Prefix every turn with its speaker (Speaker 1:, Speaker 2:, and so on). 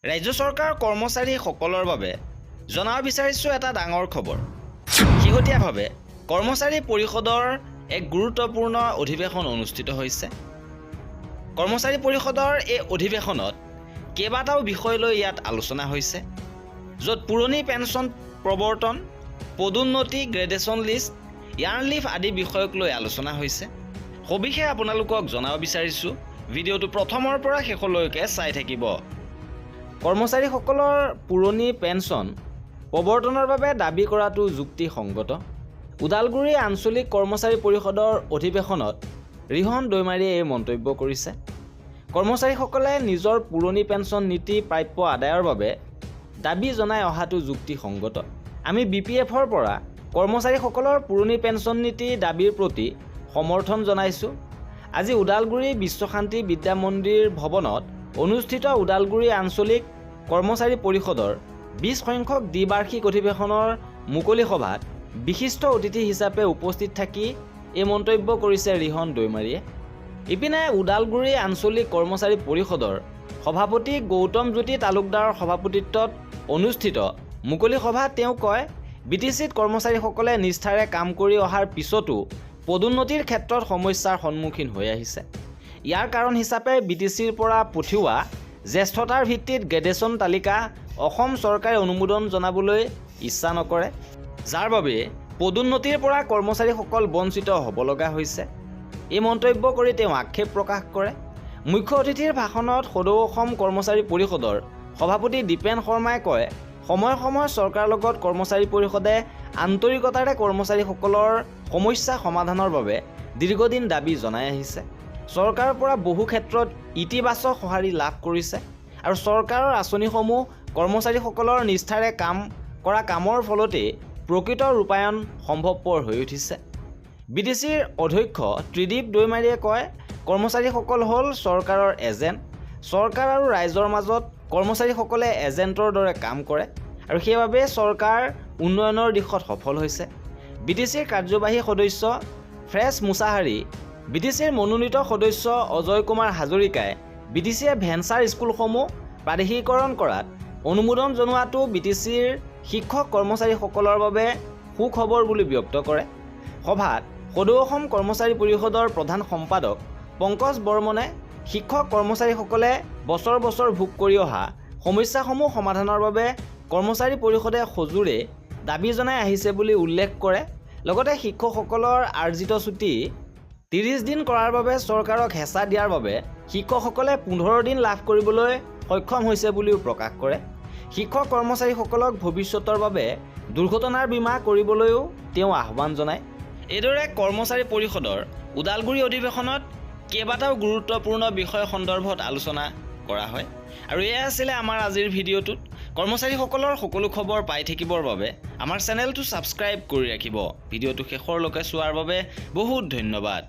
Speaker 1: ৰাজ্য চৰকাৰ কৰ্মচাৰীসকলৰ বাবে জনাব বিচাৰিছোঁ এটা ডাঙৰ খবৰ। শেহতীয়াভাৱে কৰ্মচাৰী পৰিষদৰ এক গুৰুত্বপূৰ্ণ অধিৱেশন অনুষ্ঠিত হৈছে। কৰ্মচাৰী পৰিষদৰ এই অধিৱেশনত কেইবাটাও বিষয় লৈ ইয়াত আলোচনা হৈছে, য'ত পুৰণি পেঞ্চন প্ৰৱৰ্তন, পদোন্নতি, গ্ৰেডেশ্যন লিষ্ট, ইয়াৰ্ণ লিভ আদি বিষয়ক লৈ আলোচনা হৈছে। সবিশেষ আপোনালোকক জনাব বিচাৰিছোঁ, ভিডিঅ'টো প্ৰথমৰ পৰা শেষলৈকে চাই থাকিব। কৰ্মচাৰীসকলৰ পুৰণি পেঞ্চন প্ৰৱৰ্তনৰ বাবে দাবী কৰাটো যুক্তিসংগত। ওদালগুৰি আঞ্চলিক কৰ্মচাৰী পৰিষদৰ অধিৱেশনত ৰিহন দৈমাৰীয়ে এই মন্তব্য কৰিছে। কৰ্মচাৰীসকলে নিজৰ পুৰণি পেঞ্চন নীতি প্ৰাপ্য আদায়ৰ বাবে দাবী জনাই অহাটো যুক্তিসংগত। আমি BPFৰ পৰা কৰ্মচাৰীসকলৰ পুৰণি পেঞ্চন নীতি দাবীৰ প্ৰতি সমৰ্থন জনাইছোঁ। আজি ওদালগুৰি বিশ্বশান্তি বিদ্যা মন্দিৰ ভৱনত অনুষ্ঠিত ওদালগুৰি আঞ্চলিক কৰ্মচাৰী পৰিষদৰ 20 সংখ্যক দ্বিবাৰ্ষিক অধিৱেশনৰ মুকলি সভাত বিশিষ্ট অতিথি হিচাপে উপস্থিত থাকি এই মন্তব্য কৰিছে ৰিহন দৈমাৰীয়ে। ইপিনে ওদালগুৰি আঞ্চলিক কৰ্মচাৰী পৰিষদৰ সভাপতি গৌতম জ্যোতি তালুকদাৰৰ সভাপতিত্বত অনুষ্ঠিত মুকলি সভাত তেওঁ কয়, BTCত কৰ্মচাৰীসকলে নিষ্ঠাৰে কাম কৰি অহাৰ পিছতো পদোন্নতিৰ ক্ষেত্ৰত সমস্যাৰ সন্মুখীন হৈ আহিছে। ইয়াৰ কাৰণ হিচাপে BTCৰ পৰা পঠিওৱা জ্যেষ্ঠতাৰ ভিত্তিত গ্ৰেডেশ্যন তালিকা অসম চৰকাৰে অনুমোদন জনাবলৈ ইচ্ছা নকৰে, যাৰ বাবে পদোন্নতিৰ পৰা কৰ্মচাৰীসকল বঞ্চিত হ'ব লগা হৈছে। এই মন্তব্য কৰি তেওঁ আক্ষেপ প্ৰকাশ কৰে। মুখ্য অতিথিৰ ভাষণত সদৌ অসম কৰ্মচাৰী পৰিষদৰ সভাপতি দীপেন শৰ্মাই কয়, সময়ে সময়ে চৰকাৰৰ লগত কৰ্মচাৰী পৰিষদে আন্তৰিকতাৰে কৰ্মচাৰীসকলৰ সমস্যা সমাধানৰ বাবে দীৰ্ঘদিন দাবী জনাই আহিছে। চৰকাৰৰ পৰা বহু ক্ষেত্ৰত ইতিবাচক সঁহাৰি লাভ কৰিছে আৰু চৰকাৰৰ আঁচনিসমূহ কৰ্মচাৰীসকলৰ নিষ্ঠাৰে কৰা কামৰ ফলতেই প্ৰকৃত ৰূপায়ণ সম্ভৱপৰ হৈ উঠিছে। BTCৰ অধ্যক্ষ ত্ৰিদীপ দৈমাৰীয়ে কয়, কৰ্মচাৰীসকল হ'ল চৰকাৰৰ এজেণ্ট। চৰকাৰ আৰু ৰাইজৰ মাজত কৰ্মচাৰীসকলে এজেণ্টৰ দৰে কাম কৰে আৰু সেইবাবে চৰকাৰ উন্নয়নৰ দিশত সফল হৈছে। BTCৰ কাৰ্যবাহী সদস্য ফ্ৰেছ মুছাহাৰী, BTCৰ মনোনীত সদস্য অজয় কুমাৰ হাজৰিকাই BTCয়ে ভেঞ্চাৰ স্কুলসমূহ প্ৰাদেশিকৰণ কৰাত অনুমোদন জনোৱাটো BTCৰ শিক্ষক কৰ্মচাৰীসকলৰ বাবে সুখবৰ বুলি ব্যক্ত কৰে। সভাত সদৌ অসম কৰ্মচাৰী পৰিষদৰ প্ৰধান সম্পাদক পংকজ বৰ্মনে শিক্ষক কৰ্মচাৰীসকলে বছৰ বছৰ ভোগ কৰি অহা সমস্যাসমূহ সমাধানৰ বাবে কৰ্মচাৰী পৰিষদে সজোৰে দাবী জনাই আহিছে বুলি উল্লেখ কৰে। লগতে শিক্ষকসকলৰ আৰ্জিত ছুটি 30 দিন কৰাৰ বাবে চৰকাৰক হেঁচা দিয়াৰ বাবে শিক্ষকসকলে 15 দিন লাভ কৰিবলৈ সক্ষম হৈছে বুলিও প্ৰকাশ কৰে। শিক্ষক কৰ্মচাৰীসকলক ভৱিষ্যতৰ বাবে দুৰ্ঘটনাৰ বীমা কৰিবলৈও তেওঁ আহ্বান জনায়। এইদৰে কৰ্মচাৰী পৰিষদৰ ওদালগুৰি অধিৱেশনত কেইবাটাও গুৰুত্বপূৰ্ণ বিষয় সন্দৰ্ভত আলোচনা কৰা হয়। আৰু এয়া আছিলে আমাৰ আজিৰ ভিডিঅ'টোত। কৰ্মচাৰীসকলৰ সকলো খবৰ পাই থাকিবৰ বাবে আমাৰ চেনেলটো ছাবস্ক্ৰাইব কৰি ৰাখিব। ভিডিঅ'টো শেষৰলৈকে চোৱাৰ বাবে বহুত ধন্যবাদ।